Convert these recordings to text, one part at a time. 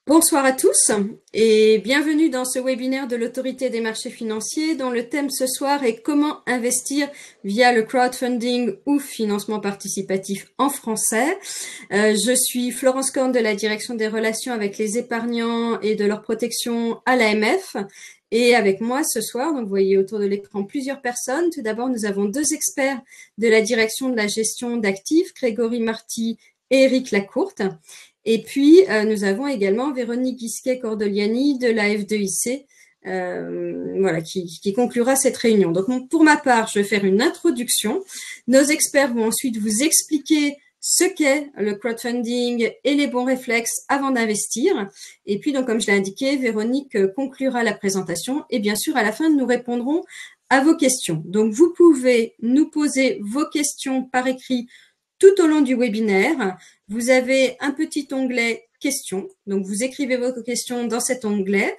Bonsoir à tous et bienvenue dans ce webinaire de l'Autorité des marchés financiers dont le thème ce soir est comment investir via le crowdfunding ou financement participatif en français. Je suis Florence Corne de la direction des relations avec les épargnants et de leur protection à l'AMF. Et avec moi ce soir, donc vous voyez autour de l'écran plusieurs personnes. Tout d'abord, nous avons deux experts de la direction de la gestion d'actifs, Grégory Marty et Eric Lacourte. Et puis, nous avons également Véronique Guisquet-Cordoliani de la F2IC, voilà, qui conclura cette réunion. Donc, pour ma part, je vais faire une introduction. Nos experts vont ensuite vous expliquer ce qu'est le crowdfunding et les bons réflexes avant d'investir. Et puis, donc, comme je l'ai indiqué, Véronique conclura la présentation. Et bien sûr, à la fin, nous répondrons à vos questions. Donc, vous pouvez nous poser vos questions par écrit tout au long du webinaire. Vous avez un petit onglet questions. Donc, vous écrivez vos questions dans cet onglet.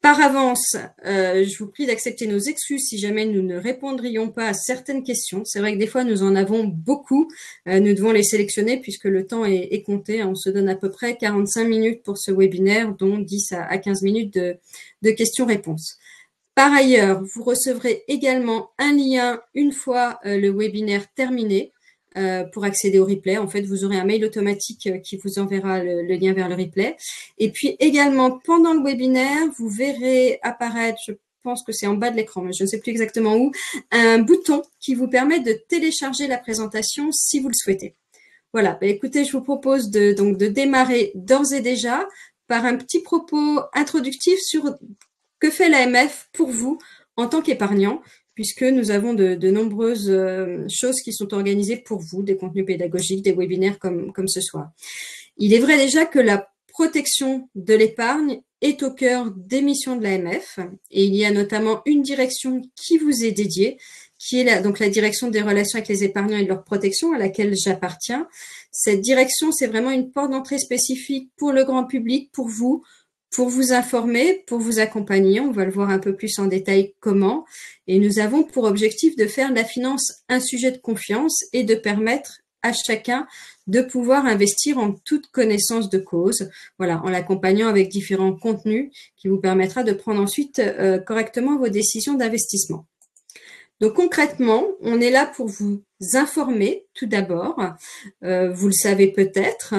Par avance, je vous prie d'accepter nos excuses si jamais nous ne répondrions pas à certaines questions. C'est vrai que des fois, nous en avons beaucoup. Nous devons les sélectionner puisque le temps est compté. On se donne à peu près 45 minutes pour ce webinaire, dont 10 à 15 minutes de questions-réponses. Par ailleurs, vous recevrez également un lien une fois le webinaire terminé. Pour accéder au replay. En fait, vous aurez un mail automatique qui vous enverra le lien vers le replay. Et puis également, pendant le webinaire, vous verrez apparaître, je pense que c'est en bas de l'écran, mais je ne sais plus exactement où, un bouton qui vous permet de télécharger la présentation si vous le souhaitez. Voilà, bah, écoutez, je vous propose de démarrer d'ores et déjà par un petit propos introductif sur que fait l'AMF pour vous en tant qu'épargnant, puisque nous avons de nombreuses choses qui sont organisées pour vous, des contenus pédagogiques, des webinaires comme ce soir. Il est vrai déjà que la protection de l'épargne est au cœur des missions de l'AMF, et il y a notamment une direction qui vous est dédiée, qui est donc la direction des relations avec les épargnants et de leur protection, à laquelle j'appartiens. Cette direction, c'est vraiment une porte d'entrée spécifique pour le grand public, pour vous informer, pour vous accompagner. On va le voir un peu plus en détail comment. Et nous avons pour objectif de faire de la finance un sujet de confiance et de permettre à chacun de pouvoir investir en toute connaissance de cause, voilà, en l'accompagnant avec différents contenus qui vous permettra de prendre ensuite correctement vos décisions d'investissement. Donc concrètement, on est là pour vous informer tout d'abord. Vous le savez peut-être,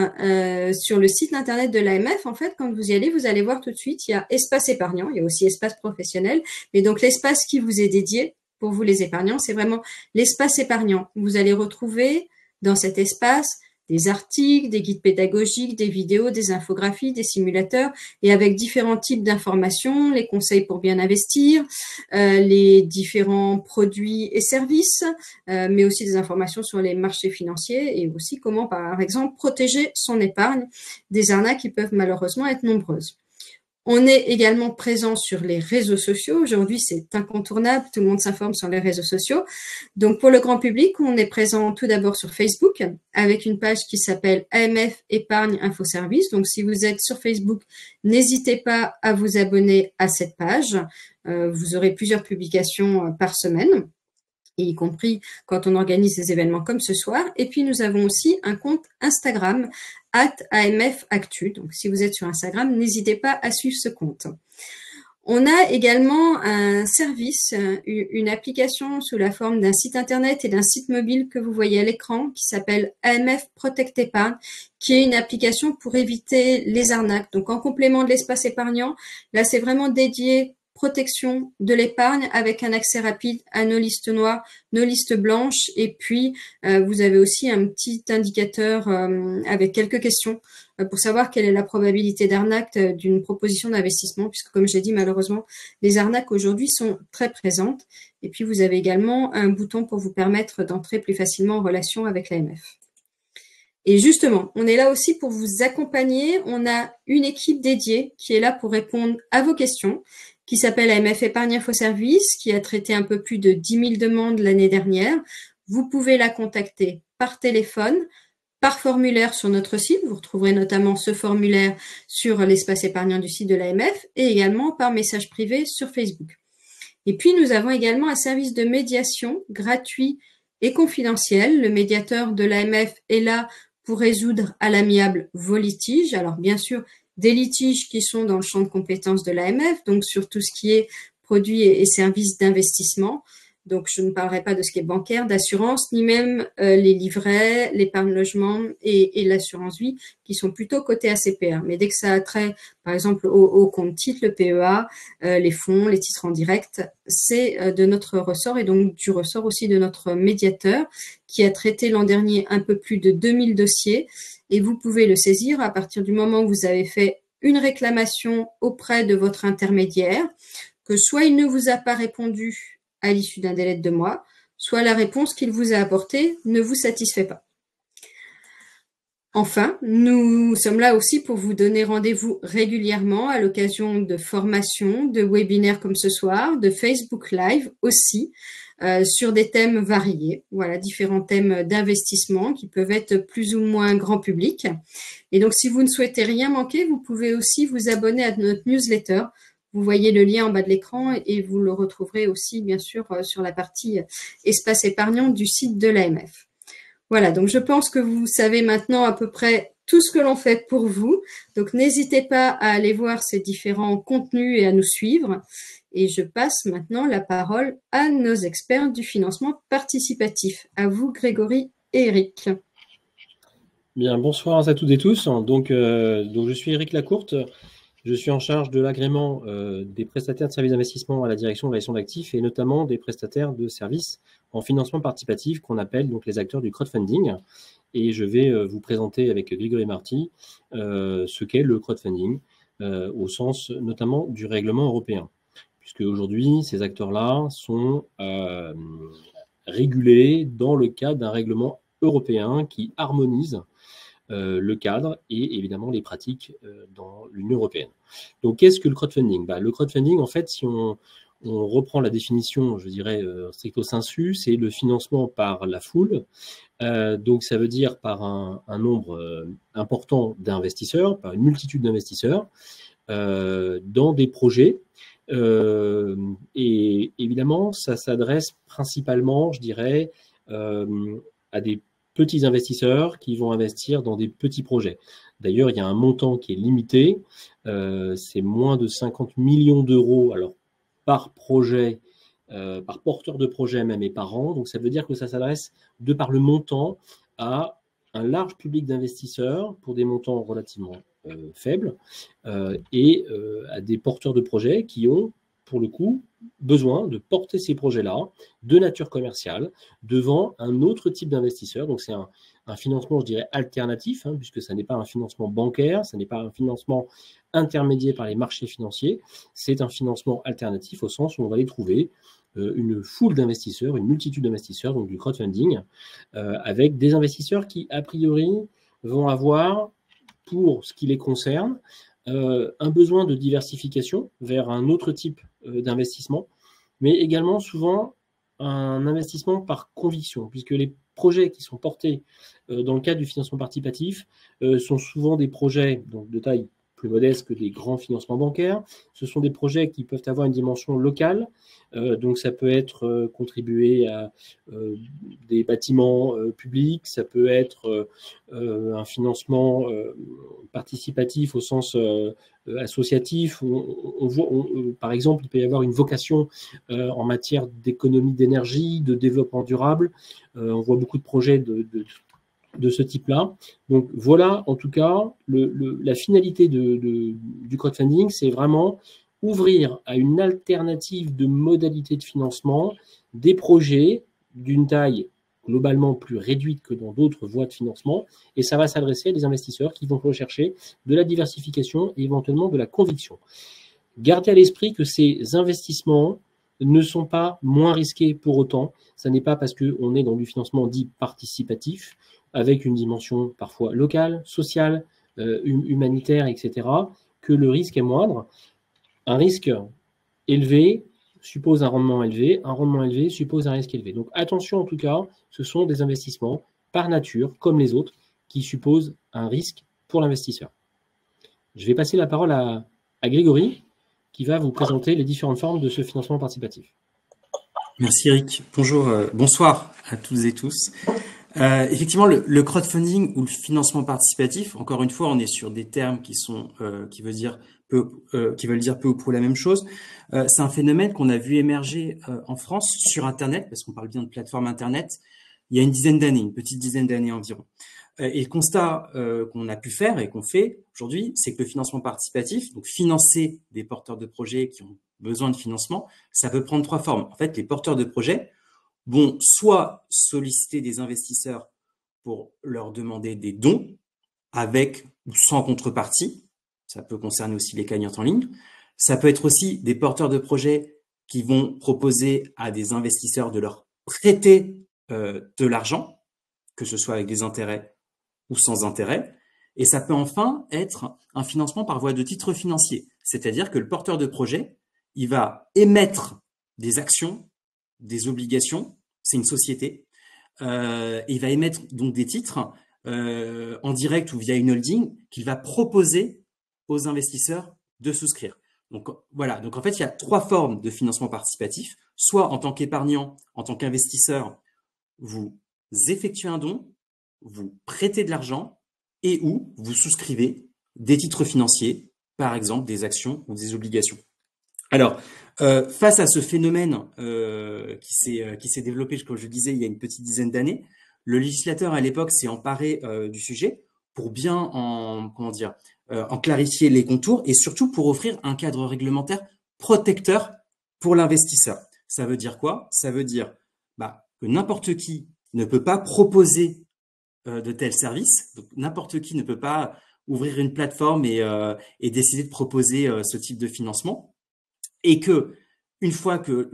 sur le site internet de l'AMF, en fait, quand vous y allez, vous allez voir tout de suite, il y a espace épargnant, il y a aussi espace professionnel, mais donc l'espace qui vous est dédié pour vous les épargnants, c'est vraiment l'espace épargnant. Vous allez retrouver dans cet espace des articles, des guides pédagogiques, des vidéos, des infographies, des simulateurs, et avec différents types d'informations, les conseils pour bien investir, les différents produits et services, mais aussi des informations sur les marchés financiers et aussi comment, par exemple, protéger son épargne des arnaques qui peuvent malheureusement être nombreuses. On est également présent sur les réseaux sociaux. Aujourd'hui, c'est incontournable. Tout le monde s'informe sur les réseaux sociaux. Donc, pour le grand public, on est présent tout d'abord sur Facebook avec une page qui s'appelle AMF Épargne Info Service. Donc, si vous êtes sur Facebook, n'hésitez pas à vous abonner à cette page. Vous aurez plusieurs publications par semaine, y compris quand on organise des événements comme ce soir. Et puis, nous avons aussi un compte Instagram @AMFactu. Donc, si vous êtes sur Instagram, n'hésitez pas à suivre ce compte. On a également un service, une application sous la forme d'un site internet et d'un site mobile que vous voyez à l'écran qui s'appelle AMF Protect Épargne, qui est une application pour éviter les arnaques. Donc, en complément de l'espace épargnant, là, c'est vraiment dédié protection de l'épargne avec un accès rapide à nos listes noires, nos listes blanches. Et puis, vous avez aussi un petit indicateur avec quelques questions pour savoir quelle est la probabilité d'arnaque d'une proposition d'investissement, puisque comme j'ai dit, malheureusement, les arnaques aujourd'hui sont très présentes. Et puis, vous avez également un bouton pour vous permettre d'entrer plus facilement en relation avec l'AMF. Et justement, on est là aussi pour vous accompagner. On a une équipe dédiée qui est là pour répondre à vos questions, qui s'appelle AMF Épargne Info Service, qui a traité un peu plus de 10 000 demandes l'année dernière. Vous pouvez la contacter par téléphone, par formulaire sur notre site. Vous retrouverez notamment ce formulaire sur l'espace épargnant du site de l'AMF et également par message privé sur Facebook. Et puis, nous avons également un service de médiation gratuit et confidentiel. Le médiateur de l'AMF est là pour résoudre à l'amiable vos litiges. Alors, bien sûr, des litiges qui sont dans le champ de compétences de l'AMF, donc sur tout ce qui est produits et services d'investissement. Donc, je ne parlerai pas de ce qui est bancaire, d'assurance, ni même les livrets, l'épargne logement et l'assurance vie, qui sont plutôt cotés à CPR. Mais dès que ça a trait, par exemple, au compte titre, le PEA, les fonds, les titres en direct, c'est de notre ressort et donc du ressort aussi de notre médiateur qui a traité l'an dernier un peu plus de 2000 dossiers. Et vous pouvez le saisir à partir du moment où vous avez fait une réclamation auprès de votre intermédiaire, que soit il ne vous a pas répondu à l'issue d'un délai de 2 mois, soit la réponse qu'il vous a apportée ne vous satisfait pas. Enfin, nous sommes là aussi pour vous donner rendez-vous régulièrement à l'occasion de formations, de webinaires comme ce soir, de Facebook Live aussi, sur des thèmes variés. Voilà, différents thèmes d'investissement qui peuvent être plus ou moins grand public. Et donc, si vous ne souhaitez rien manquer, vous pouvez aussi vous abonner à notre newsletter. Vous voyez le lien en bas de l'écran et vous le retrouverez aussi, bien sûr, sur la partie espace épargnant du site de l'AMF. Voilà, donc je pense que vous savez maintenant à peu près tout ce que l'on fait pour vous. Donc, n'hésitez pas à aller voir ces différents contenus et à nous suivre. Et je passe maintenant la parole à nos experts du financement participatif. À vous, Grégory et Eric. Bien, bonsoir à toutes et tous. Donc je suis Eric Lacourte. Je suis en charge de l'agrément des prestataires de services d'investissement à la direction de la gestion d'actifs et notamment des prestataires de services en financement participatif qu'on appelle donc les acteurs du crowdfunding. Et je vais vous présenter avec Grégory Marty ce qu'est le crowdfunding au sens notamment du règlement européen. Puisque aujourd'hui, ces acteurs-là sont régulés dans le cadre d'un règlement européen qui harmonise le cadre et évidemment les pratiques dans l'Union européenne. Donc, qu'est-ce que le crowdfunding ? Le crowdfunding, en fait, si on reprend la définition, je dirais stricto sensu, c'est le financement par la foule. Donc, ça veut dire par un nombre important d'investisseurs, par une multitude d'investisseurs, dans des projets. Et évidemment, ça s'adresse principalement, je dirais, à des petits investisseurs qui vont investir dans des petits projets. D'ailleurs, il y a un montant qui est limité, c'est moins de 50 millions d'euros alors, par projet, par porteur de projet même et par an. Donc, ça veut dire que ça s'adresse, de par le montant, à un large public d'investisseurs pour des montants relativement faibles et à des porteurs de projets qui ont, pour le coup, besoin de porter ces projets-là de nature commerciale devant un autre type d'investisseur. Donc, c'est un financement, je dirais, alternatif, puisque ça n'est pas un financement bancaire, ça n'est pas un financement intermédié par les marchés financiers, c'est un financement alternatif au sens où on va les trouver une foule d'investisseurs, une multitude d'investisseurs, donc du crowdfunding, avec des investisseurs qui, a priori, vont avoir, pour ce qui les concerne, un besoin de diversification vers un autre type d'investissement, mais également souvent un investissement par conviction, puisque les projets qui sont portés dans le cadre du financement participatif sont souvent des projets donc, de taille plus modeste que des grands financements bancaires. Ce sont des projets qui peuvent avoir une dimension locale, donc ça peut être contribuer à des bâtiments publics, ça peut être un financement participatif au sens associatif. On voit, par exemple, il peut y avoir une vocation en matière d'économie d'énergie, de développement durable. On voit beaucoup de projets de ce type-là. Donc voilà, en tout cas, la finalité du crowdfunding, c'est vraiment ouvrir à une alternative de modalité de financement des projets d'une taille globalement plus réduite que dans d'autres voies de financement, et ça va s'adresser à des investisseurs qui vont rechercher de la diversification et éventuellement de la conviction. Gardez à l'esprit que ces investissements ne sont pas moins risqués pour autant. Ça n'est pas parce qu'on est dans du financement dit participatif, avec une dimension parfois locale, sociale, humanitaire, etc., que le risque est moindre. Un risque élevé suppose un rendement élevé suppose un risque élevé. Donc attention en tout cas, ce sont des investissements par nature, comme les autres, qui supposent un risque pour l'investisseur. Je vais passer la parole à Grégory, qui va vous présenter les différentes formes de ce financement participatif. Merci Eric. Bonjour, bonsoir à toutes et tous. Effectivement, le crowdfunding ou le financement participatif, encore une fois, on est sur des termes qui veulent dire peu ou prou la même chose. C'est un phénomène qu'on a vu émerger en France sur Internet, parce qu'on parle bien de plateforme Internet, il y a une petite dizaine d'années environ. Et le constat qu'on a pu faire et qu'on fait aujourd'hui, c'est que le financement participatif, donc financer des porteurs de projets qui ont besoin de financement, ça peut prendre 3 formes. En fait, les porteurs de projets vont soit solliciter des investisseurs pour leur demander des dons avec ou sans contrepartie. Ça peut concerner aussi les cagnottes en ligne. Ça peut être aussi des porteurs de projets qui vont proposer à des investisseurs de leur prêter de l'argent, que ce soit avec des intérêts ou sans intérêt. Et ça peut enfin être un financement par voie de titre financier. C'est-à-dire que le porteur de projet, il va émettre des actions, des obligations, c'est une société, et il va émettre donc des titres en direct ou via une holding qu'il va proposer aux investisseurs de souscrire. Donc voilà, donc en fait, il y a 3 formes de financement participatif. Soit en tant qu'épargnant, en tant qu'investisseur, vous effectuez un don, vous prêtez de l'argent et ou vous souscrivez des titres financiers, par exemple des actions ou des obligations. Alors, face à ce phénomène qui s'est développé, comme je disais, il y a une petite dizaine d'années, le législateur à l'époque s'est emparé du sujet pour bien en clarifier les contours et surtout pour offrir un cadre réglementaire protecteur pour l'investisseur. Ça veut dire quoi? Ça veut dire que n'importe qui ne peut pas proposer de tels services. Donc, n'importe qui ne peut pas ouvrir une plateforme et décider de proposer ce type de financement. Et que, une fois que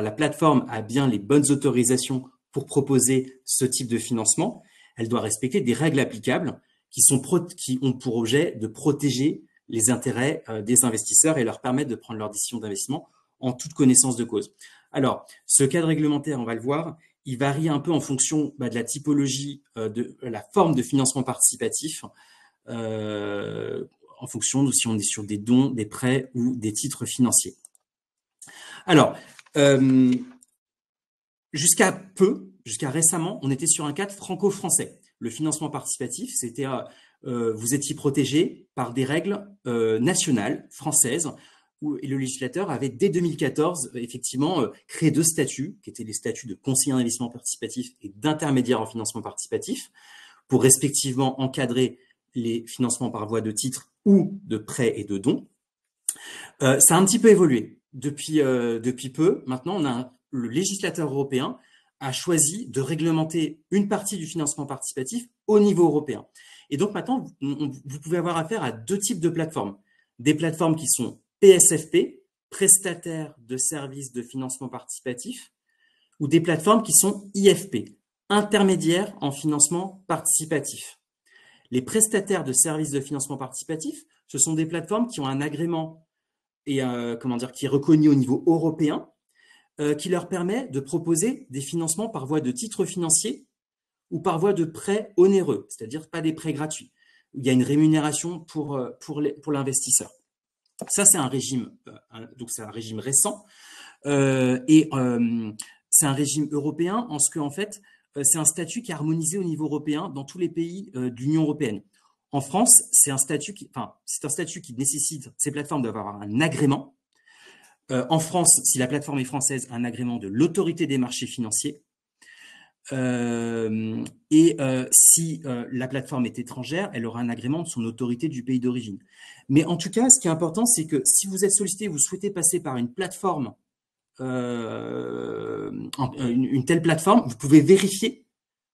la plateforme a bien les bonnes autorisations pour proposer ce type de financement, elle doit respecter des règles applicables qui ont pour objet de protéger les intérêts des investisseurs et leur permettre de prendre leur décision d'investissement en toute connaissance de cause. Alors, ce cadre réglementaire, on va le voir, il varie un peu en fonction de la typologie, de la forme de financement participatif, en fonction de si on est sur des dons, des prêts ou des titres financiers. Alors, jusqu'à récemment, on était sur un cadre franco-français. Le financement participatif, c'était vous étiez protégé par des règles nationales, françaises, et le législateur avait, dès 2014, effectivement, créé 2 statuts, qui étaient les statuts de conseiller en investissement participatif et d'intermédiaire en financement participatif, pour respectivement encadrer les financements par voie de titres ou de prêts et de dons. Ça a un petit peu évolué depuis peu. Maintenant, le législateur européen a choisi de réglementer une partie du financement participatif au niveau européen. Et donc maintenant, vous pouvez avoir affaire à 2 types de plateformes. Des plateformes qui sont PSFP, prestataires de services de financement participatif, ou des plateformes qui sont IFP, intermédiaires en financement participatif. Les prestataires de services de financement participatif, ce sont des plateformes qui ont un agrément et qui est reconnu au niveau européen, qui leur permet de proposer des financements par voie de titres financiers ou par voie de prêts onéreux, c'est-à-dire pas des prêts gratuits. Il y a une rémunération pour l'investisseur. Ça, c'est un régime, donc c'est un régime récent, et c'est un régime européen en ce que, en fait, c'est un statut qui est harmonisé au niveau européen dans tous les pays de l'Union européenne. En France, c'est un statut qui nécessite ces plateformes d'avoir un agrément. En France, si la plateforme est française, un agrément de l'autorité des marchés financiers. Si la plateforme est étrangère, elle aura un agrément de son autorité du pays d'origine. Mais en tout cas, ce qui est important, c'est que si vous êtes sollicité, vous souhaitez passer par une plateforme, une telle plateforme, vous pouvez vérifier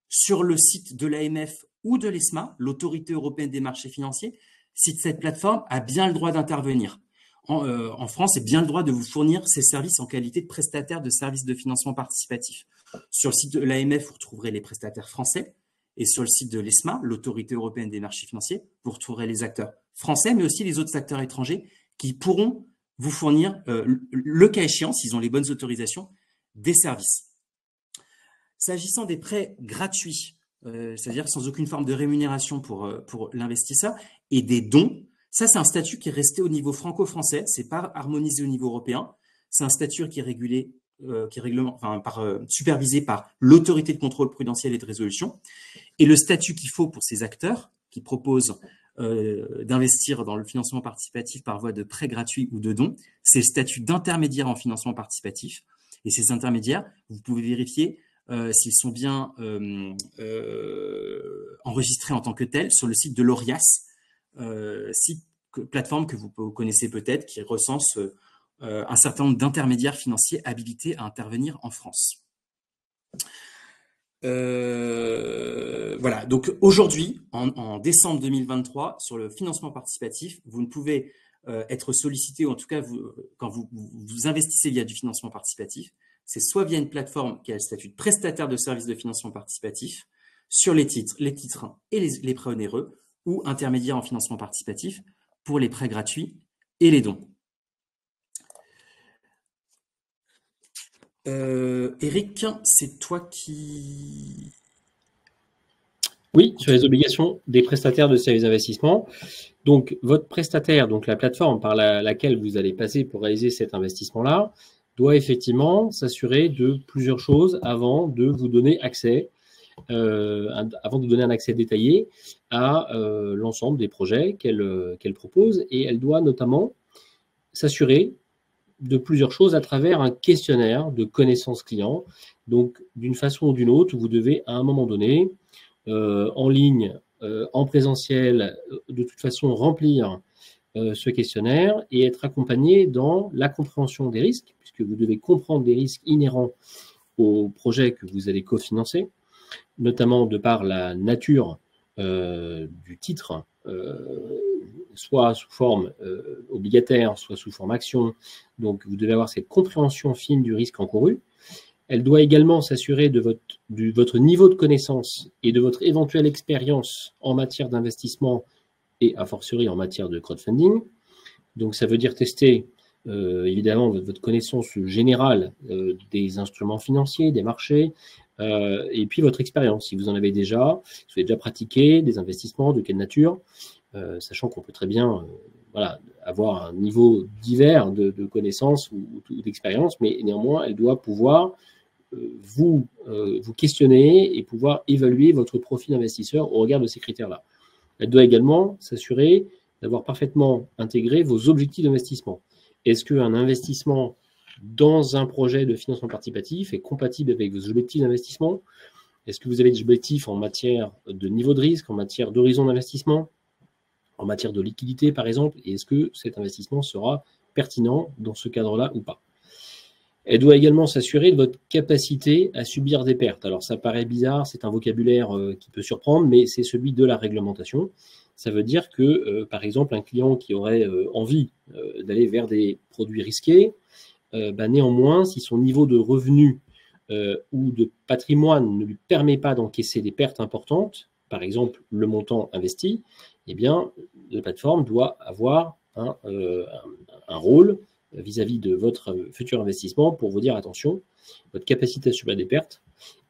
sur le site de l'AMF ou de l'ESMA, l'autorité européenne des marchés financiers, si cette plateforme a bien le droit d'intervenir. En France, c'est bien le droit de vous fournir ces services en qualité de prestataire de services de financement participatif. Sur le site de l'AMF, vous retrouverez les prestataires français, et sur le site de l'ESMA, l'autorité européenne des marchés financiers, vous retrouverez les acteurs français, mais aussi les autres acteurs étrangers qui pourront vous fournir, le cas échéant, s'ils ont les bonnes autorisations, des services. S'agissant des prêts gratuits, c'est-à-dire sans aucune forme de rémunération pour l'investisseur, et des dons, ça, c'est un statut qui est resté au niveau franco-français, c'est pas harmonisé au niveau européen. C'est un statut qui est régulé supervisé par l'autorité de contrôle prudentiel et de résolution. Et le statut qu'il faut pour ces acteurs qui proposent d'investir dans le financement participatif par voie de prêt gratuit ou de don, c'est le statut d'intermédiaire en financement participatif. Et ces intermédiaires, vous pouvez vérifier s'ils sont bien enregistrés en tant que tels sur le site de l'ORIAS, plateforme que vous connaissez peut-être, qui recense un certain nombre d'intermédiaires financiers habilités à intervenir en France. Voilà, donc aujourd'hui, en décembre 2023, sur le financement participatif, vous ne pouvez être sollicité, ou en tout cas, quand vous investissez via du financement participatif, c'est soit via une plateforme qui a le statut de prestataire de services de financement participatif, sur les titres 1 et les prêts onéreux, ou intermédiaire en financement participatif pour les prêts gratuits et les dons. Eric, c'est toi qui... Oui, sur les obligations des prestataires de services d'investissement. Donc, votre prestataire, donc la plateforme par laquelle vous allez passer pour réaliser cet investissement-là, doit effectivement s'assurer de plusieurs choses avant de vous donner accès, avant de vous donner un accès détaillé à l'ensemble des projets qu'elle propose. Et elle doit notamment s'assurer de plusieurs choses à travers un questionnaire de connaissances clients. Donc, d'une façon ou d'une autre, vous devez à un moment donné, en ligne, en présentiel, de toute façon remplir ce questionnaire et être accompagné dans la compréhension des risques, puisque vous devez comprendre des risques inhérents au projet que vous allez cofinancer, notamment de par la nature du titre, soit sous forme obligataire, soit sous forme action. Donc, vous devez avoir cette compréhension fine du risque encouru. Elle doit également s'assurer de votre niveau de connaissance et de votre éventuelle expérience en matière d'investissement et a fortiori en matière de crowdfunding. Donc, ça veut dire tester évidemment votre connaissance générale des instruments financiers, des marchés, et puis votre expérience. Si vous en avez déjà, si vous avez déjà pratiqué des investissements, de quelle nature, sachant qu'on peut très bien avoir un niveau divers de connaissances ou d'expérience, mais néanmoins, elle doit pouvoir vous questionner et pouvoir évaluer votre profil d'investisseur au regard de ces critères-là. Elle doit également s'assurer d'avoir parfaitement intégré vos objectifs d'investissement. Est-ce qu'un investissement dans un projet de financement participatif est compatible avec vos objectifs d'investissement? Est-ce que vous avez des objectifs en matière de niveau de risque, en matière d'horizon d'investissement, en matière de liquidité par exemple? Et est-ce que cet investissement sera pertinent dans ce cadre-là ou pas? Elle doit également s'assurer de votre capacité à subir des pertes. Alors, ça paraît bizarre, c'est un vocabulaire qui peut surprendre, mais c'est celui de la réglementation. Ça veut dire que, par exemple, un client qui aurait envie d'aller vers des produits risqués, néanmoins, si son niveau de revenu ou de patrimoine ne lui permet pas d'encaisser des pertes importantes, par exemple le montant investi, eh bien, la plateforme doit avoir un rôle vis-à-vis de votre futur investissement pour vous dire attention, votre capacité à subir des pertes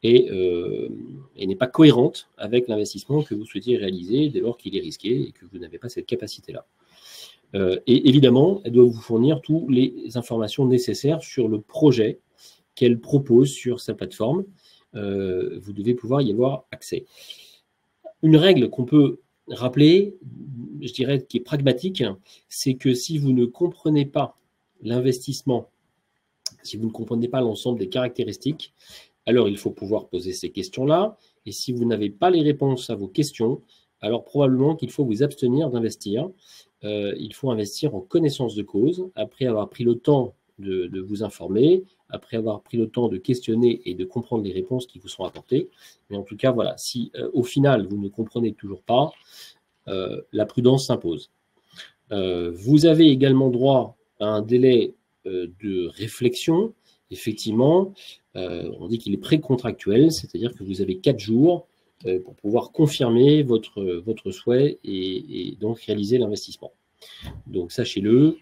n'est pas cohérente avec l'investissement que vous souhaitez réaliser dès lors qu'il est risqué et que vous n'avez pas cette capacité-là. Et évidemment, elle doit vous fournir toutes les informations nécessaires sur le projet qu'elle propose sur sa plateforme. Vous devez pouvoir y avoir accès. Une règle qu'on peut rappeler, je dirais, qui est pragmatique, c'est que si vous ne comprenez pas l'investissement, si vous ne comprenez pas l'ensemble des caractéristiques, alors il faut pouvoir poser ces questions-là. Et si vous n'avez pas les réponses à vos questions, alors probablement qu'il faut vous abstenir d'investir. Il faut investir en connaissance de cause, après avoir pris le temps de vous informer, après avoir pris le temps de questionner et de comprendre les réponses qui vous sont apportées. Mais en tout cas, voilà, si au final vous ne comprenez toujours pas, la prudence s'impose. Vous avez également droit un délai de réflexion. Effectivement, on dit qu'il est précontractuel, c'est-à-dire que vous avez 4 jours pour pouvoir confirmer votre souhait et donc réaliser l'investissement. Donc sachez-le,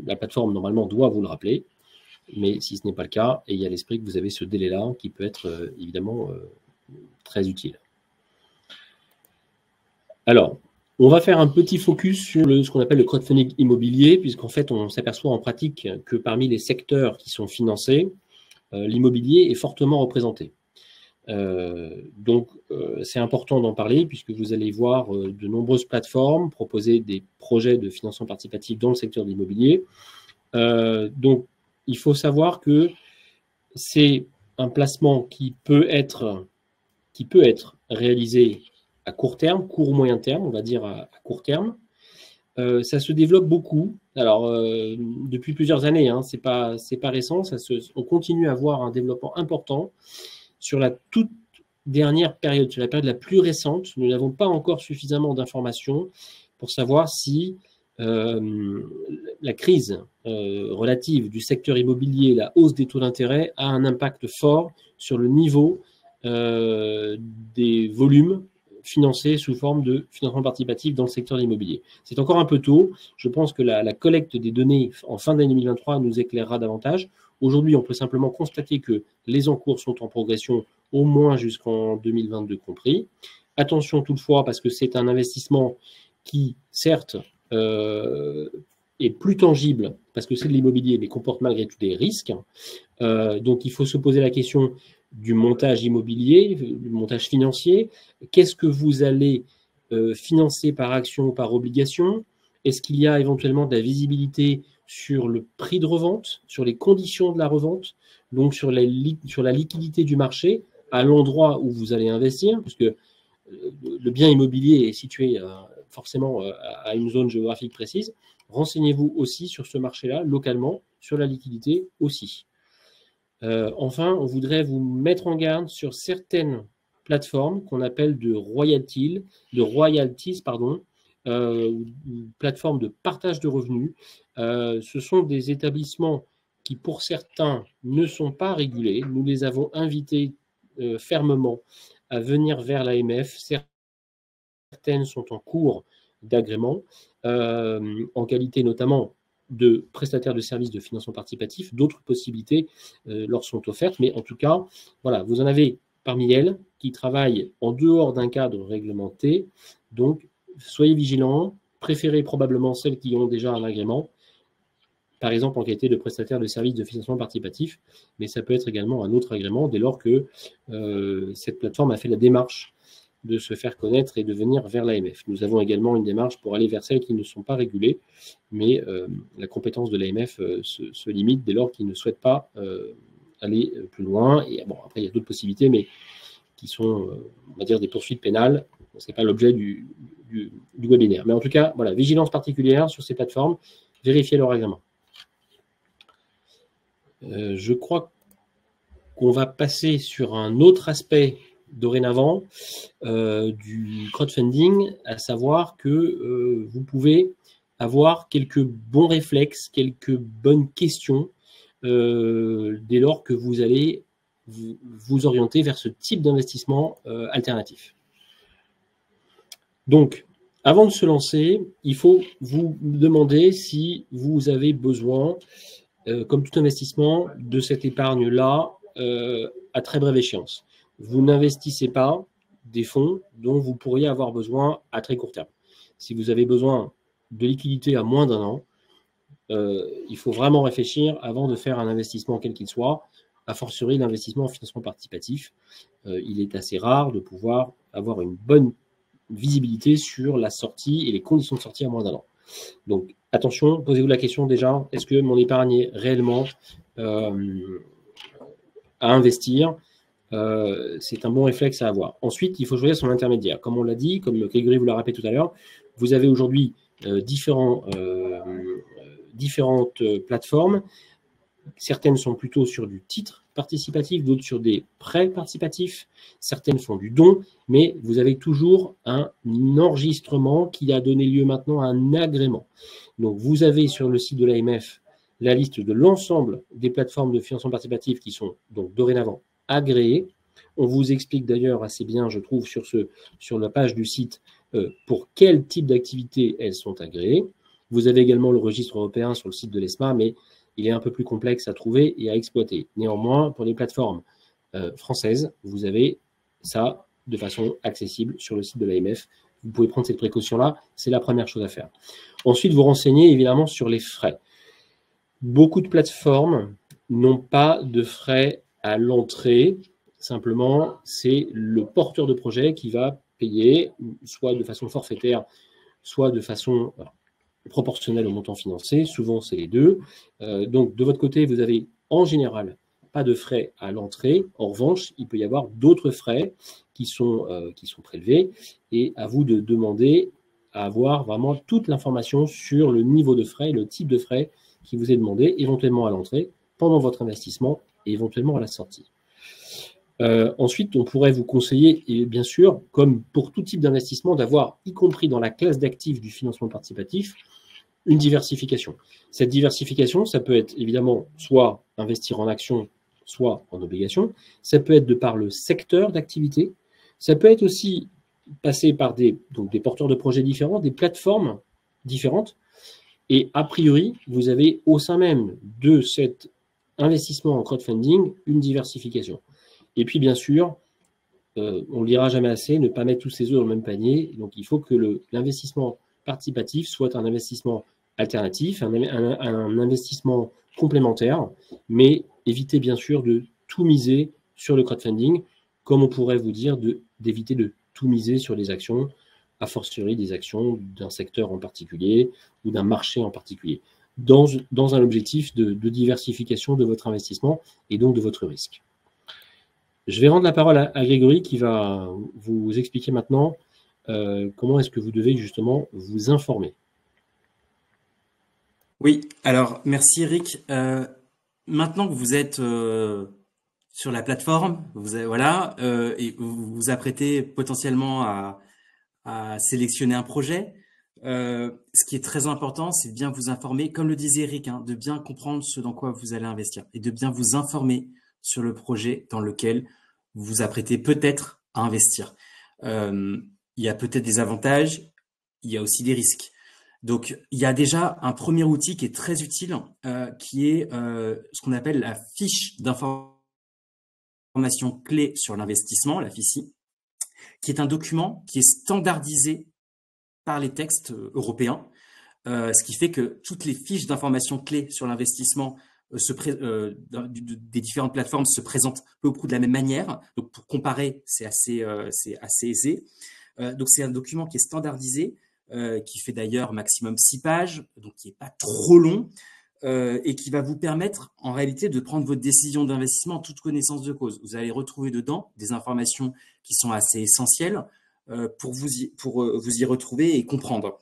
la plateforme normalement doit vous le rappeler, mais si ce n'est pas le cas, ayez à l'esprit que vous avez ce délai-là qui peut être évidemment très utile. Alors, on va faire un petit focus sur ce qu'on appelle le crowdfunding immobilier, puisqu'en fait, on s'aperçoit en pratique que parmi les secteurs qui sont financés, l'immobilier est fortement représenté. Donc, c'est important d'en parler puisque vous allez voir de nombreuses plateformes proposer des projets de financement participatif dans le secteur de l'immobilier. Donc, il faut savoir que c'est un placement qui peut être réalisé à court terme, court ou moyen terme, on va dire à court terme. Ça se développe beaucoup. Alors, depuis plusieurs années, hein, c'est pas récent. On continue à avoir un développement important. Sur la toute dernière période, sur la période la plus récente, nous n'avons pas encore suffisamment d'informations pour savoir si la crise relative du secteur immobilier, la hausse des taux d'intérêt, a un impact fort sur le niveau des volumes financés sous forme de financement participatif dans le secteur de l'immobilier. C'est encore un peu tôt. Je pense que la collecte des données en fin d'année 2023 nous éclairera davantage. Aujourd'hui, on peut simplement constater que les encours sont en progression au moins jusqu'en 2022 compris. Attention toutefois, parce que c'est un investissement qui, certes, est plus tangible, parce que c'est de l'immobilier, mais comporte malgré tout des risques. Donc, il faut se poser la question du montage immobilier, du montage financier. Qu'est-ce que vous allez financer par action ou par obligation? Est-ce qu'il y a éventuellement de la visibilité sur le prix de revente, sur les conditions de la revente, donc sur la liquidité du marché à l'endroit où vous allez investir, puisque le bien immobilier est situé forcément à une zone géographique précise. Renseignez-vous aussi sur ce marché-là, localement, sur la liquidité aussi. Enfin, on voudrait vous mettre en garde sur certaines plateformes qu'on appelle de royalties, plateformes de partage de revenus. Ce sont des établissements qui, pour certains, ne sont pas régulés. Nous les avons invités fermement à venir vers l'AMF. Certaines sont en cours d'agrément, en qualité notamment de prestataires de services de financement participatif. D'autres possibilités leur sont offertes, mais en tout cas, voilà, vous en avez parmi elles qui travaillent en dehors d'un cadre réglementé. Donc, soyez vigilants, préférez probablement celles qui ont déjà un agrément, par exemple en qualité de prestataire de services de financement participatif, mais ça peut être également un autre agrément dès lors que cette plateforme a fait la démarche de se faire connaître et de venir vers l'AMF. Nous avons également une démarche pour aller vers celles qui ne sont pas régulées, mais la compétence de l'AMF se limite dès lors qu'ils ne souhaitent pas aller plus loin. Et bon, après, il y a d'autres possibilités, mais qui sont, on va dire, des poursuites pénales. Ce n'est pas l'objet du webinaire. Mais en tout cas, voilà, vigilance particulière sur ces plateformes, vérifiez leur agrément. Je crois qu'on va passer sur un autre aspect dorénavant du crowdfunding, à savoir que vous pouvez avoir quelques bons réflexes, quelques bonnes questions dès lors que vous allez vous orienter vers ce type d'investissement alternatif. Donc, avant de se lancer, il faut vous demander si vous avez besoin, comme tout investissement, de cette épargne-là à très brève échéance. Vous n'investissez pas des fonds dont vous pourriez avoir besoin à très court terme. Si vous avez besoin de liquidité à moins d'un an, il faut vraiment réfléchir avant de faire un investissement quel qu'il soit, a fortiori l'investissement en financement participatif. Il est assez rare de pouvoir avoir une bonne visibilité sur la sortie et les conditions de sortie à moins d'un an. Donc attention, posez-vous la question déjà, est-ce que mon épargne est réellement à investir? C'est un bon réflexe à avoir. Ensuite, il faut choisir son intermédiaire. Comme on l'a dit, comme Grégory vous l'a rappelé tout à l'heure, vous avez aujourd'hui différentes plateformes. Certaines sont plutôt sur du titre participatif, d'autres sur des prêts participatifs. Certaines font du don, mais vous avez toujours un enregistrement qui a donné lieu maintenant à un agrément. Donc, vous avez sur le site de l'AMF la liste de l'ensemble des plateformes de financement participatif qui sont donc dorénavant agréées. On vous explique d'ailleurs assez bien, je trouve, sur la page du site pour quel type d'activité elles sont agréées. Vous avez également le registre européen sur le site de l'ESMA, mais il est un peu plus complexe à trouver et à exploiter. Néanmoins, pour les plateformes françaises, vous avez ça de façon accessible sur le site de l'AMF. Vous pouvez prendre cette précaution-là, c'est la première chose à faire. Ensuite, vous renseignez évidemment sur les frais. Beaucoup de plateformes n'ont pas de frais à l'entrée. Simplement, c'est le porteur de projet qui va payer, soit de façon forfaitaire, soit de façon proportionnelle au montant financé. Souvent, c'est les deux. Donc, de votre côté, vous avez en général pas de frais à l'entrée. En revanche, il peut y avoir d'autres frais qui sont prélevés et à vous de demander à avoir vraiment toute l'information sur le niveau de frais, le type de frais qui vous est demandé, éventuellement à l'entrée, pendant votre investissement et éventuellement à la sortie. Ensuite, on pourrait vous conseiller, et bien sûr, comme pour tout type d'investissement, d'avoir, y compris dans la classe d'actifs du financement participatif, une diversification. Cette diversification, ça peut être évidemment soit investir en actions, soit en obligations. Ça peut être de par le secteur d'activité. Ça peut être aussi passer par des porteurs de projets différents, des plateformes différentes. Et a priori, vous avez au sein même de cet investissement en crowdfunding une diversification. Et puis, bien sûr, on ne le dira jamais assez, ne pas mettre tous ses œufs dans le même panier. Donc, il faut que l'investissement participatif soit un investissement alternatif, un investissement complémentaire, mais évitez bien sûr de tout miser sur le crowdfunding, comme on pourrait vous dire d'éviter de tout miser sur les actions, a fortiori des actions d'un secteur en particulier ou d'un marché en particulier, dans un objectif de diversification de votre investissement et donc de votre risque. Je vais rendre la parole à Grégory qui va vous expliquer maintenant comment est-ce que vous devez justement vous informer. Oui, alors merci Eric. Maintenant que vous êtes sur la plateforme, et vous vous apprêtez potentiellement à sélectionner un projet, ce qui est très important, c'est de bien vous informer, comme le disait Eric, de bien comprendre ce dans quoi vous allez investir et de bien vous informer sur le projet dans lequel vous vous apprêtez peut-être à investir. Il y a peut-être des avantages, il y a aussi des risques. Donc, il y a déjà un premier outil qui est très utile, qui est ce qu'on appelle la fiche d'information clé sur l'investissement, la FICI, qui est un document qui est standardisé par les textes européens, ce qui fait que toutes les fiches d'information clés sur l'investissement des différentes plateformes se présentent peu ou prou de la même manière. Donc, pour comparer, c'est assez aisé. Donc, c'est un document qui est standardisé, qui fait d'ailleurs maximum 6 pages, donc qui n'est pas trop long, et qui va vous permettre en réalité de prendre votre décision d'investissement en toute connaissance de cause. Vous allez retrouver dedans des informations qui sont assez essentielles pour vous y retrouver et comprendre.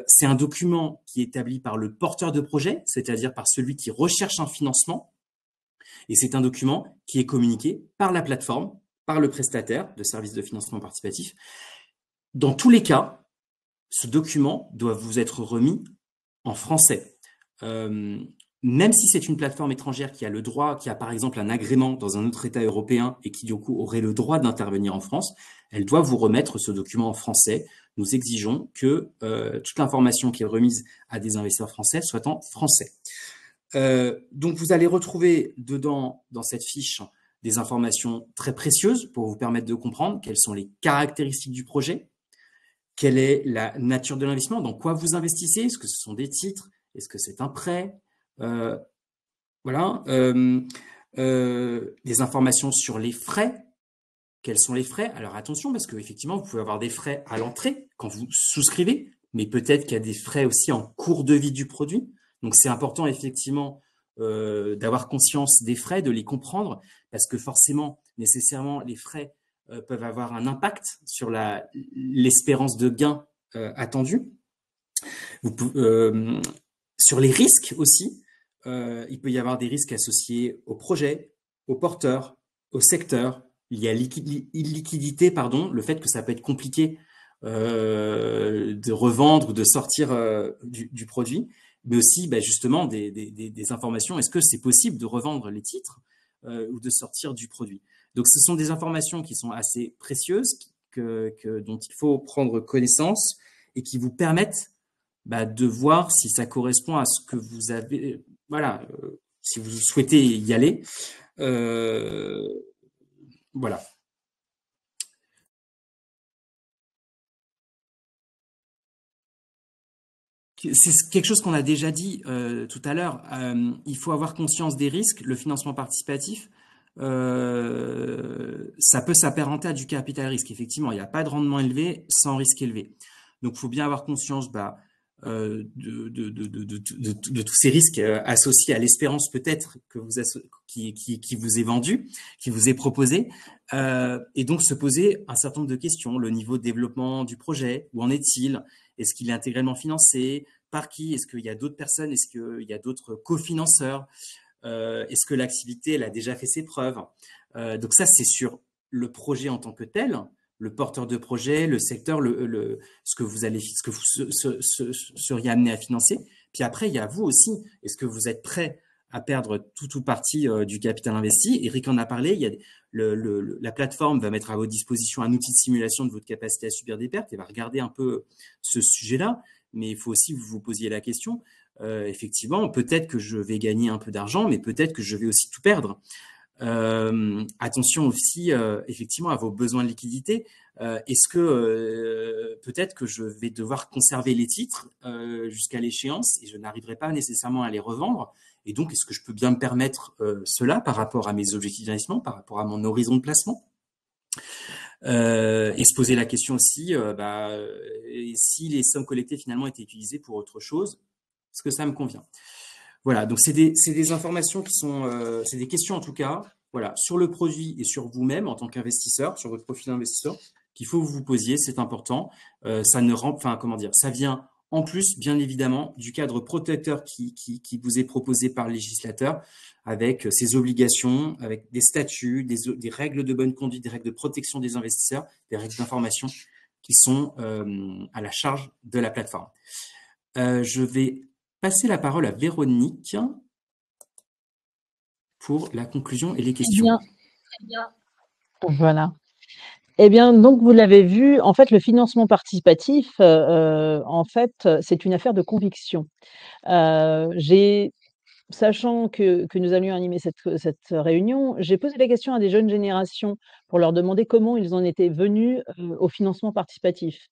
C'est un document qui est établi par le porteur de projet, c'est-à-dire par celui qui recherche un financement, et c'est un document qui est communiqué par la plateforme, par le prestataire de services de financement participatif. Dans tous les cas, ce document doit vous être remis en français. Même si c'est une plateforme étrangère qui a le droit, qui a par exemple un agrément dans un autre État européen et qui du coup aurait le droit d'intervenir en France, elle doit vous remettre ce document en français. Nous exigeons que toute l'information qui est remise à des investisseurs français soit en français. Donc vous allez retrouver dedans, dans cette fiche, des informations très précieuses pour vous permettre de comprendre quelles sont les caractéristiques du projet, quelle est la nature de l'investissement, dans quoi vous investissez, est-ce que ce sont des titres, est-ce que c'est un prêt, des informations sur les frais, quels sont les frais. Alors attention, parce qu'effectivement, vous pouvez avoir des frais à l'entrée quand vous souscrivez, mais peut-être qu'il y a des frais aussi en cours de vie du produit. Donc c'est important effectivement d'avoir conscience des frais, de les comprendre, parce que forcément, nécessairement, les frais peuvent avoir un impact sur l'espérance de gain attendue. Sur les risques aussi, il peut y avoir des risques associés au projet, au porteur, au secteur. Il y a illiquidité, le fait que ça peut être compliqué de revendre, de sortir du produit, mais aussi justement des informations. Est-ce que c'est possible de revendre les titres ou de sortir du produit? Donc, ce sont des informations qui sont assez précieuses, dont il faut prendre connaissance et qui vous permettent de voir si ça correspond à ce que vous avez. Voilà, si vous souhaitez y aller. Voilà. c'est quelque chose qu'on a déjà dit tout à l'heure. Il faut avoir conscience des risques. Le financement participatif, ça peut s'apparenter à du capital risque. Effectivement, il n'y a pas de rendement élevé sans risque élevé. Donc, il faut bien avoir conscience de tous ces risques associés à l'espérance peut-être que qui vous est vendue, qui vous est proposée, et donc se poser un certain nombre de questions. Le niveau de développement du projet, où en est-il? Est-ce qu'il est intégralement financé? Par qui? Est-ce qu'il y a d'autres personnes? Est-ce qu'il y a d'autres cofinanceurs? Est-ce que l'activité elle a déjà fait ses preuves? Donc ça, c'est sur le projet en tant que tel, le porteur de projet, le secteur, ce que vous seriez amené à financer. Puis après, il y a vous aussi. Est-ce que vous êtes prêt à perdre tout ou partie du capital investi? Eric en a parlé. Il y a la plateforme va mettre à votre disposition un outil de simulation de votre capacité à subir des pertes et va regarder un peu ce sujet-là. Mais il faut aussi que vous vous posiez la question. Effectivement, peut-être que je vais gagner un peu d'argent, mais peut-être que je vais aussi tout perdre. Attention aussi, effectivement, à vos besoins de liquidité. Est-ce que peut-être que je vais devoir conserver les titres jusqu'à l'échéance et je n'arriverai pas nécessairement à les revendre? Et donc, est-ce que je peux bien me permettre cela par rapport à mes objectifs d'investissement, par rapport à mon horizon de placement? Et se poser la question aussi, si les sommes collectées finalement étaient utilisées pour autre chose, est-ce que ça me convient? Voilà, donc c'est des informations qui sont, c'est des questions en tout cas, voilà, sur le produit et sur vous-même en tant qu'investisseur, sur votre profil d'investisseur, qu'il faut que vous vous posiez, c'est important. Ça vient en plus, bien évidemment, du cadre protecteur qui vous est proposé par le législateur, avec ses obligations, avec des statuts, des règles de bonne conduite, des règles de protection des investisseurs, des règles d'information qui sont à la charge de la plateforme. Je vais passer la parole à Véronique pour la conclusion et les questions. Voilà. Eh bien, donc vous l'avez vu, en fait, le financement participatif, en fait, c'est une affaire de conviction. Sachant que nous allions animer cette réunion, j'ai posé la question à des jeunes générations pour leur demander comment ils en étaient venus au financement participatif.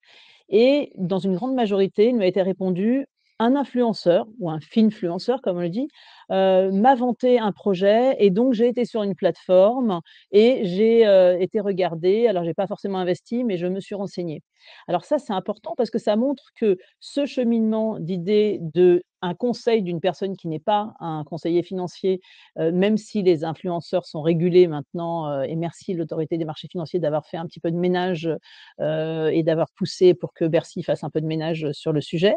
Et dans une grande majorité, il m'a été répondu: un influenceur ou un finfluenceur, comme on le dit, m'a vanté un projet et donc j'ai été sur une plateforme et j'ai été regardée. Alors, j'ai pas forcément investi, mais je me suis renseignée. Alors ça, c'est important parce que ça montre que ce cheminement d'idées d'un conseil d'une personne qui n'est pas un conseiller financier, même si les influenceurs sont régulés maintenant, et merci l'autorité des marchés financiers d'avoir fait un petit peu de ménage, et d'avoir poussé pour que Bercy fasse un peu de ménage sur le sujet.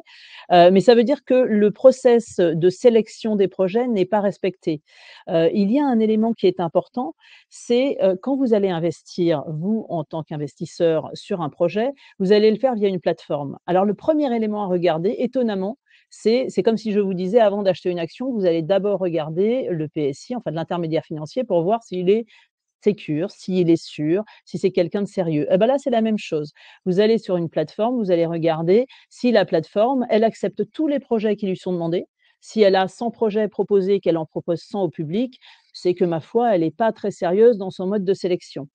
Mais ça veut dire que le process de sélection des projets n'est pas respecté. Il y a un élément qui est important, c'est quand vous allez investir, vous, en tant qu'investisseur, sur un projet, vous allez le faire via une plateforme. Alors, le premier élément à regarder, étonnamment, c'est comme si je vous disais, avant d'acheter une action, vous allez d'abord regarder le PSI, enfin de l'intermédiaire financier, pour voir s'il est sécure, s'il est sûr, si c'est quelqu'un de sérieux. Et ben là, c'est la même chose. Vous allez sur une plateforme, vous allez regarder si la plateforme, elle accepte tous les projets qui lui sont demandés. Si elle a 100 projets proposés, qu'elle en propose 100 au public, c'est que, ma foi, elle n'est pas très sérieuse dans son mode de sélection.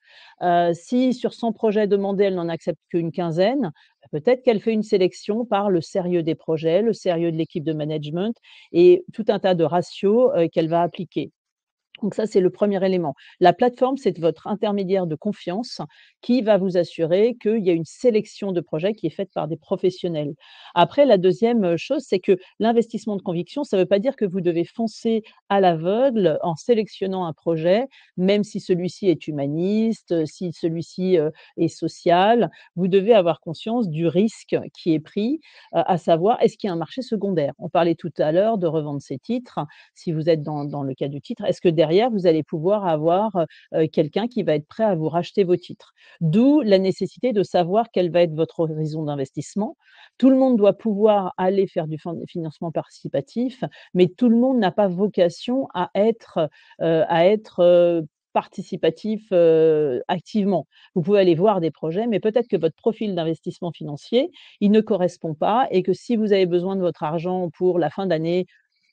Si sur 100 projets demandés, elle n'en accepte qu'une quinzaine, peut-être qu'elle fait une sélection par le sérieux des projets, le sérieux de l'équipe de management et tout un tas de ratios qu'elle va appliquer. Donc ça, c'est le premier élément. La plateforme, c'est votre intermédiaire de confiance qui va vous assurer qu'il y a une sélection de projets qui est faite par des professionnels. Après, la deuxième chose, c'est que l'investissement de conviction, ça ne veut pas dire que vous devez foncer à l'aveugle en sélectionnant un projet, même si celui-ci est humaniste, si celui-ci est social. Vous devez avoir conscience du risque qui est pris, à savoir, est-ce qu'il y a un marché secondaire? On parlait tout à l'heure de revendre ses titres. Si vous êtes dans le cas du titre, est-ce que derrière, vous allez pouvoir avoir quelqu'un qui va être prêt à vous racheter vos titres? D'où la nécessité de savoir quel va être votre horizon d'investissement. Tout le monde doit pouvoir aller faire du financement participatif, mais tout le monde n'a pas vocation à être participatif activement. Vous pouvez aller voir des projets, mais peut-être que votre profil d'investissement financier, il ne correspond pas et que si vous avez besoin de votre argent pour la fin d'année,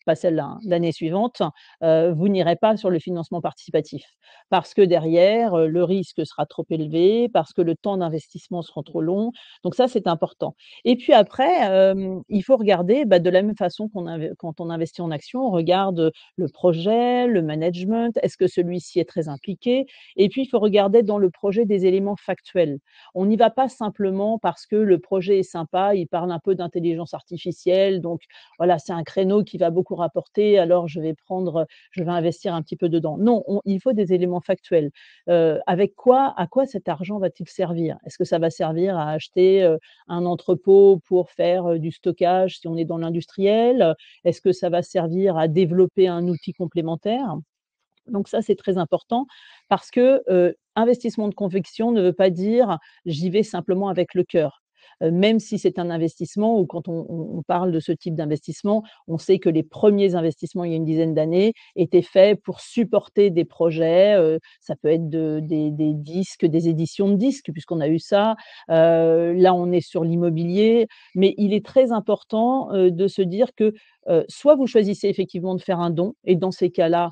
pas celle-là, hein, l'année suivante, vous n'irez pas sur le financement participatif. Parce que derrière, le risque sera trop élevé, parce que le temps d'investissement sera trop long. Donc ça, c'est important. Et puis après, il faut regarder, de la même façon quand on investit en action, on regarde le projet, le management, est-ce que celui-ci est très impliqué? Et puis, il faut regarder dans le projet des éléments factuels. On n'y va pas simplement parce que le projet est sympa, il parle un peu d'intelligence artificielle, donc voilà, c'est un créneau qui va beaucoup rapporter, alors je vais investir un petit peu dedans. Non, il faut des éléments factuels. À quoi cet argent va-t-il servir? Est-ce que ça va servir à acheter un entrepôt pour faire du stockage si on est dans l'industriel? Est-ce que ça va servir à développer un outil complémentaire? Donc ça, c'est très important parce que investissement de conviction ne veut pas dire j'y vais simplement avec le cœur. Même si c'est un investissement ou quand on parle de ce type d'investissement, on sait que les premiers investissements il y a une dizaine d'années étaient faits pour supporter des projets. Ça peut être des disques, des éditions de disques, puisqu'on a eu ça. Là, on est sur l'immobilier, mais il est très important de se dire que soit vous choisissez effectivement de faire un don, et dans ces cas-là,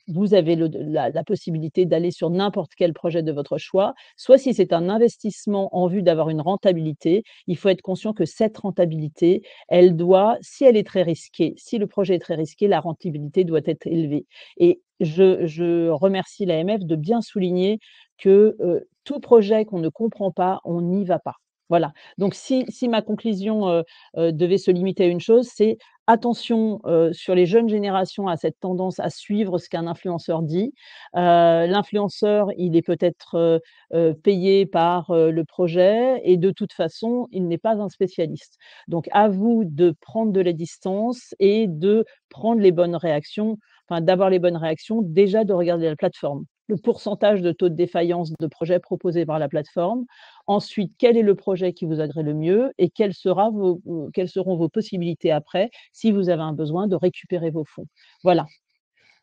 vous avez la possibilité d'aller sur n'importe quel projet de votre choix. Soit si c'est un investissement en vue d'avoir une rentabilité, il faut être conscient que cette rentabilité, elle doit, si elle est très risquée, si le projet est très risqué, la rentabilité doit être élevée. Et je remercie l'AMF de bien souligner que tout projet qu'on ne comprend pas, on n'y va pas. Voilà. Donc si ma conclusion devait se limiter à une chose, c'est attention, sur les jeunes générations à cette tendance à suivre ce qu'un influenceur dit. L'influenceur, il est peut-être, payé par, le projet et de toute façon, il n'est pas un spécialiste. Donc à vous de prendre de la distance et de prendre les bonnes réactions, enfin d'avoir les bonnes réactions, déjà de regarder la plateforme. Le pourcentage de taux de défaillance de projets proposés par la plateforme. Ensuite, quel est le projet qui vous agrée le mieux et quelles seront vos possibilités après si vous avez un besoin de récupérer vos fonds. Voilà.